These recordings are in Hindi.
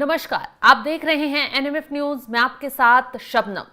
नमस्कार, आप देख रहे हैं एनएमएफ न्यूज। मैं आपके साथ शबनम।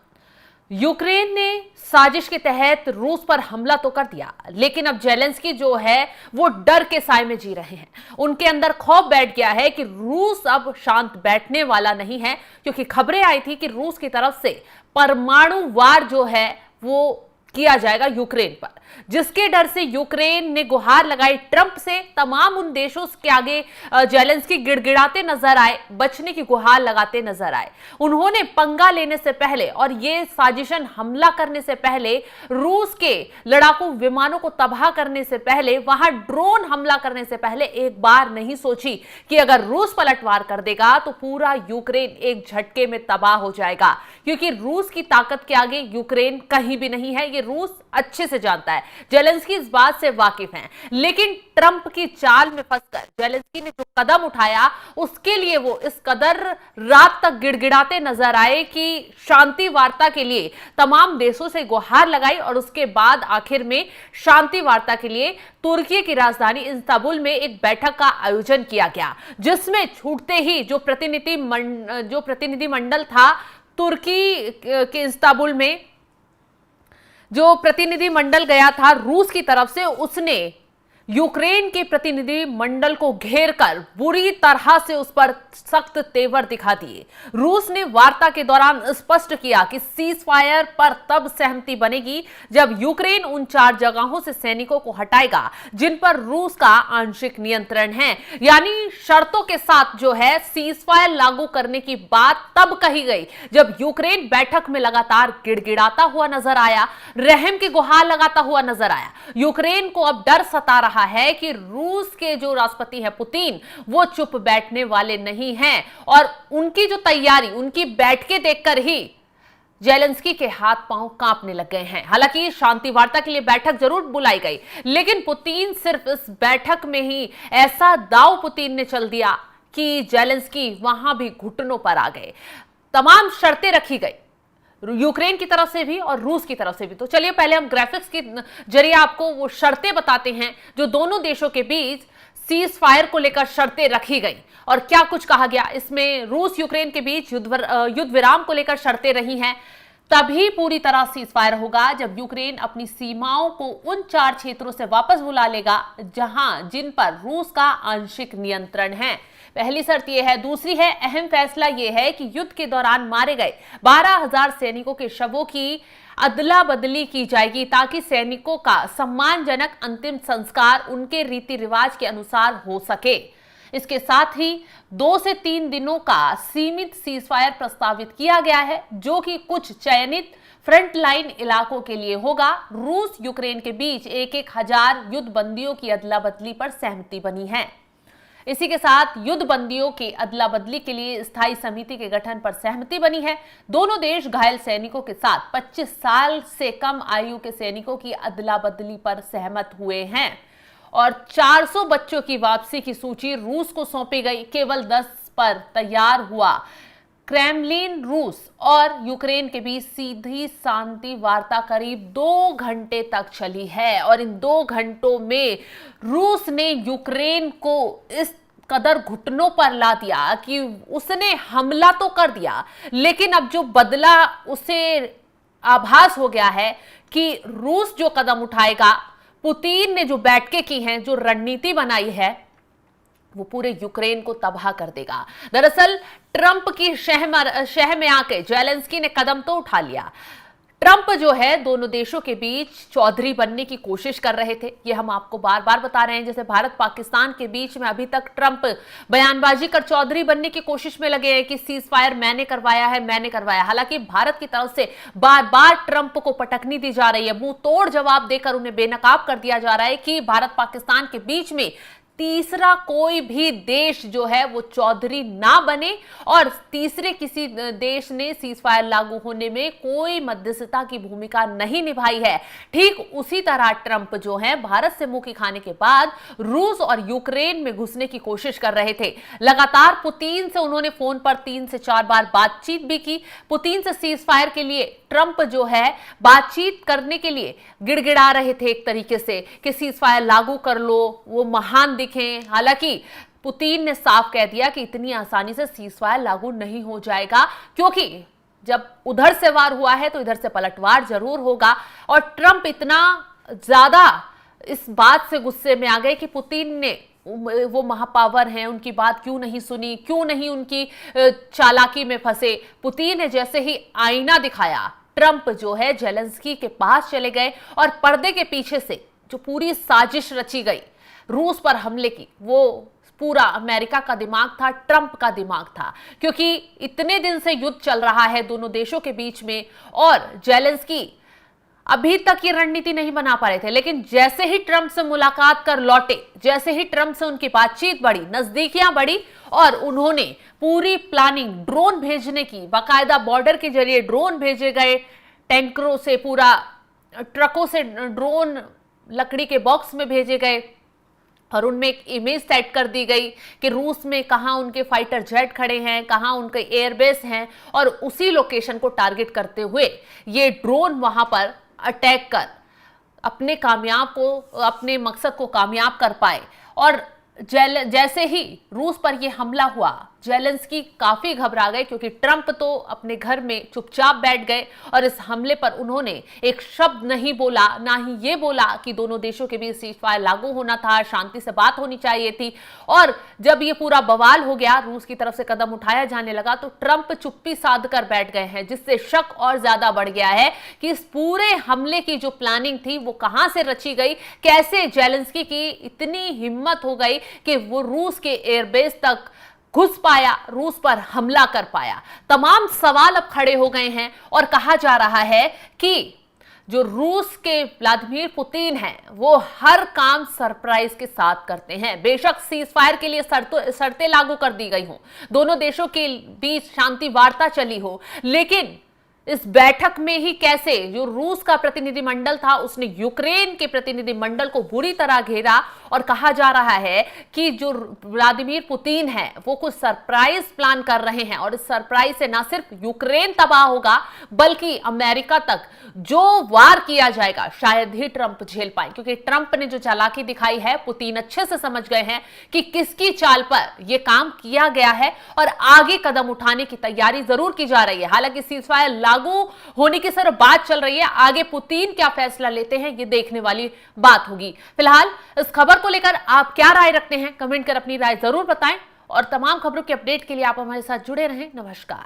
यूक्रेन ने साजिश के तहत रूस पर हमला तो कर दिया, लेकिन अब जेलेंस्की जो है वो डर के साए में जी रहे हैं। उनके अंदर खौफ बैठ गया है कि रूस अब शांत बैठने वाला नहीं है, क्योंकि खबरें आई थी कि रूस की तरफ से परमाणु वार जो है वो किया जाएगा यूक्रेन पर, जिसके डर से यूक्रेन ने गुहार लगाई ट्रंप से। तमाम उन देशों के आगे जेलेंस्की गिड़गिड़ाते नजर आए, बचने की गुहार लगाते नजर आए। उन्होंने पंगा लेने से पहले और ये साजिशन हमला करने से पहले, रूस के लड़ाकू विमानों को तबाह करने से पहले, वहां ड्रोन हमला करने से पहले एक बार नहीं सोची कि अगर रूस पलटवार कर देगा तो पूरा यूक्रेन एक झटके में तबाह हो जाएगा, क्योंकि रूस की ताकत के आगे यूक्रेन कहीं भी नहीं है। ये रूस अच्छे से जानता है, जेलेंस्की इस बात से वाकिफ हैं। लेकिन ट्रंप की चाल में फंसकर जेलेंस्की ने जो कदम उठाया, उसके लिए वो इस कदर रात तक गिड़गिड़ाते नजर आए कि शांति वार्ता के लिए तमाम देशों से गुहार लगाई, और उसके बाद आखिर में शांति वार्ता के लिए तुर्की की राजधानी इस्तांबुल में एक बैठक का आयोजन किया गया, जिसमें छूटते ही जो प्रतिनिधि मंडल था तुर्की के इस्तांबुल में, जो प्रतिनिधि मंडल गया था रूस की तरफ से, उसने यूक्रेन के प्रतिनिधि मंडल को घेरकर बुरी तरह से उस पर सख्त तेवर दिखा दिए। रूस ने वार्ता के दौरान स्पष्ट किया कि सीज फायर पर तब सहमति बनेगी जब यूक्रेन उन 4 जगहों से सैनिकों को हटाएगा जिन पर रूस का आंशिक नियंत्रण है। यानी शर्तों के साथ जो है सीज फायर लागू करने की बात तब कही गई जब यूक्रेन बैठक में लगातार गिड़गिड़ाता हुआ नजर आया, रहम की गुहार लगाता हुआ नजर आया। यूक्रेन को अब डर सता रहा है कि रूस के जो राष्ट्रपति है पुतिन, वो चुप बैठने वाले नहीं हैं, और उनकी जो तैयारी, उनकी बैठकें देखकर ही जेलेंस्की के हाथ पांव कांपने लग गए हैं। हालांकि शांति वार्ता के लिए बैठक जरूर बुलाई गई, लेकिन पुतिन सिर्फ इस बैठक में ही ऐसा दांव पुतिन ने चल दिया कि जेलेंस्की वहां भी घुटनों पर आ गए। तमाम शर्तें रखी गई यूक्रेन की तरफ से भी और रूस की तरफ से भी। तो चलिए पहले हम ग्राफिक्स के जरिए आपको वो शर्तें बताते हैं जो दोनों देशों के बीच सीज फायर को लेकर शर्तें रखी गई और क्या कुछ कहा गया। इसमें रूस यूक्रेन के बीच युद्ध विराम को लेकर शर्तें रही हैं। तभी पूरी तरह सीज फायर होगा जब यूक्रेन अपनी सीमाओं को उन 4 क्षेत्रों से वापस बुला लेगा जिन पर रूस का आंशिक नियंत्रण है। पहली शर्त यह है। दूसरी है, अहम फैसला यह है कि युद्ध के दौरान मारे गए 12,000 सैनिकों के शवों की अदला बदली की जाएगी, ताकि सैनिकों का सम्मानजनक अंतिम संस्कार उनके रीति रिवाज के अनुसार हो सके। इसके साथ ही 2 से 3 दिनों का सीमित सीजफायर प्रस्तावित किया गया है, जो कि कुछ चयनित फ्रंटलाइन इलाकों के लिए होगा। रूस यूक्रेन के बीच 1,000 युद्ध बंदियों की अदला बदली पर सहमति बनी है। इसी के साथ युद्ध बंदियों की अदला बदली के लिए स्थायी समिति के गठन पर सहमति बनी है। दोनों देश घायल सैनिकों के साथ 25 साल से कम आयु के सैनिकों की अदला बदली पर सहमत हुए हैं, और 400 बच्चों की वापसी की सूची रूस को सौंपी गई। केवल 10 पर तैयार हुआ। क्रेमलिन रूस और यूक्रेन के बीच सीधी शांति वार्ता करीब 2 घंटे तक चली है, और इन 2 घंटों में रूस ने यूक्रेन को इस कदर घुटनों पर ला दिया कि उसने हमला तो कर दिया, लेकिन अब जो बदला उसे आभास हो गया है कि रूस जो कदम उठाएगा, पुतिन ने जो बैठकें की हैं, जो रणनीति बनाई है, वो पूरे यूक्रेन को तबाह कर देगा। दरअसल ट्रंप की शह में आके जेलेंस्की ने कदम तो उठा लिया। ट्रंप जो है दोनों देशों के बीच चौधरी बनने की कोशिश कर रहे थे। ये हम आपको बार बार बता रहे हैं। जैसे भारत पाकिस्तान के बीच में अभी तक ट्रंप बयानबाजी कर चौधरी बनने की कोशिश में लगे हैं कि सीज फायर मैंने करवाया है, मैंने करवाया। हालांकि भारत की तरफ से बार बार ट्रंप को पटकनी दी जा रही है, मुंह तोड़ जवाब देकर उन्हें बेनकाब कर दिया जा रहा है कि भारत पाकिस्तान के बीच में तीसरा कोई भी देश जो है वो चौधरी ना बने, और तीसरे किसी देश ने सीज फायर लागू होने में कोई मध्यस्थता की भूमिका नहीं निभाई है। ठीक उसी तरह ट्रंप जो है भारत से मुंह की खाने के बाद रूस और यूक्रेन में घुसने की कोशिश कर रहे थे। लगातार पुतिन से उन्होंने फोन पर 3 से 4 बार बातचीत भी की। पुतिन से सीज फायर के लिए ट्रंप जो है बातचीत करने के लिए गिड़गिड़ा रहे थे एक तरीके से कि सीज फायर लागू कर लो, वो महान दिखें। हालांकि पुतिन ने साफ कह दिया कि इतनी आसानी से सीजफायर लागू नहीं हो जाएगा, क्योंकि जब उधर से वार हुआ है तो इधर से पलटवार जरूर होगा। और ट्रंप इतना ज्यादा इस बात से गुस्से में आ गए कि पुतिन ने, वो महापावर हैं, उनकी बात क्यों नहीं सुनी, क्यों नहीं उनकी चालाकी में फंसे। पुतिन ने जैसे ही आईना दिखाया, ट्रंप जो है जेलेंस्की के पास चले गए और पर्दे के पीछे से जो पूरी साजिश रची गई रूस पर हमले की, वो पूरा अमेरिका का दिमाग था, ट्रंप का दिमाग था, क्योंकि इतने दिन से युद्ध चल रहा है दोनों देशों के बीच में और जेलेंस्की अभी तक ये रणनीति नहीं बना पा रहे थे। लेकिन जैसे ही ट्रंप से मुलाकात कर लौटे, जैसे ही ट्रंप से उनकी बातचीत बढ़ी, नजदीकियां बढ़ी और उन्होंने पूरी प्लानिंग, ड्रोन भेजने की, बाकायदा बॉर्डर के जरिए ड्रोन भेजे गए, टैंकरों से, पूरा ट्रकों से ड्रोन लकड़ी के बॉक्स में भेजे गए और उनमें एक इमेज सेट कर दी गई कि रूस में कहाँ उनके फाइटर जेट खड़े हैं, कहाँ उनके एयरबेस हैं, और उसी लोकेशन को टारगेट करते हुए ये ड्रोन वहां पर अटैक कर अपने मकसद को कामयाब कर पाए। और जैसे ही रूस पर यह हमला हुआ, जेलेंस्की काफी घबरा गए, क्योंकि ट्रंप तो अपने घर में चुपचाप बैठ गए और इस हमले पर उन्होंने एक शब्द नहीं बोला, ना ही ये बोला कि दोनों देशों के बीच सीजफायर लागू होना था, शांति से बात होनी चाहिए थी। और जब ये पूरा बवाल हो गया, रूस की तरफ से कदम उठाया जाने लगा, तो ट्रंप चुप्पी साध कर बैठ गए हैं, जिससे शक और ज्यादा बढ़ गया है कि इस पूरे हमले की जो प्लानिंग थी वो कहां से रची गई, कैसे जेलेंस्की की इतनी हिम्मत हो गई कि वो रूस के एयरबेस तक घुस पाया, रूस पर हमला कर पाया। तमाम सवाल अब खड़े हो गए हैं और कहा जा रहा है कि जो रूस के व्लादिमीर पुतिन हैं, वो हर काम सरप्राइज के साथ करते हैं। बेशक सीजफायर के लिए शर्तें लागू कर दी गई हो, दोनों देशों के बीच शांति वार्ता चली हो, लेकिन इस बैठक में ही कैसे जो रूस का प्रतिनिधिमंडल था उसने यूक्रेन के प्रतिनिधिमंडल को बुरी तरह घेरा और कहा जा रहा है कि जो व्लादिमीर पुतिन है वो कुछ सरप्राइज प्लान कर रहे हैं और इस सरप्राइज से ना सिर्फ यूक्रेन तबाह होगा बल्कि अमेरिका तक जो वार किया जाएगा शायद ही ट्रंप झेल पाए, क्योंकि ट्रंप ने जो चालाकी दिखाई है पुतिन अच्छे से समझ गए हैं कि किसकी चाल पर यह काम किया गया है और आगे कदम उठाने की तैयारी जरूर की जा रही है। हालांकि सीजफायर लागू होने की सिर्फ बात चल रही है, आगे पुतिन क्या फैसला लेते हैं ये देखने वाली बात होगी। फिलहाल इस खबर को लेकर आप क्या राय रखते हैं, कमेंट कर अपनी राय जरूर बताएं और तमाम खबरों के अपडेट के लिए आप हमारे साथ जुड़े रहें। नमस्कार।